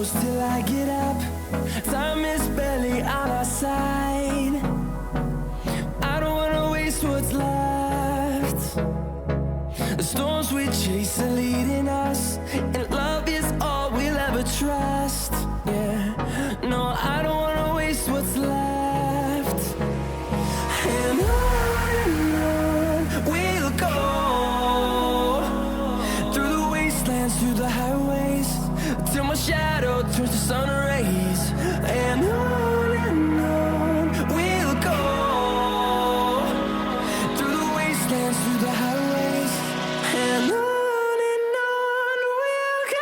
close till I get up. Time is barely on our side. I don't wanna waste what's left. The storms we chase are leading us, and love is all we'll ever trust. Yeah, no, I don't wanna waste what's left. And on we'll go, through the wastelands, through the highways, till my shadow turns to sun rays. And on we'll go, through the wastelands, through the highways, and on we'll go.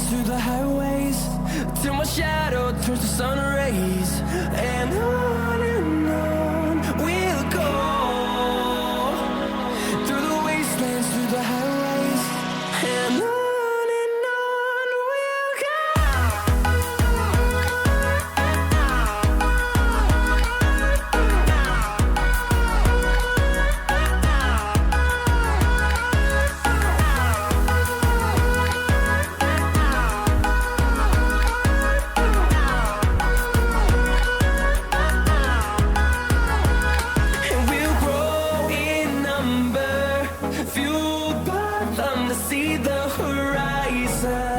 Through the highways, till my shadow turns to sun rays. And on we'll go, through the wastelands, through the highways, and on we'll go. Fueled by them to see the horizon.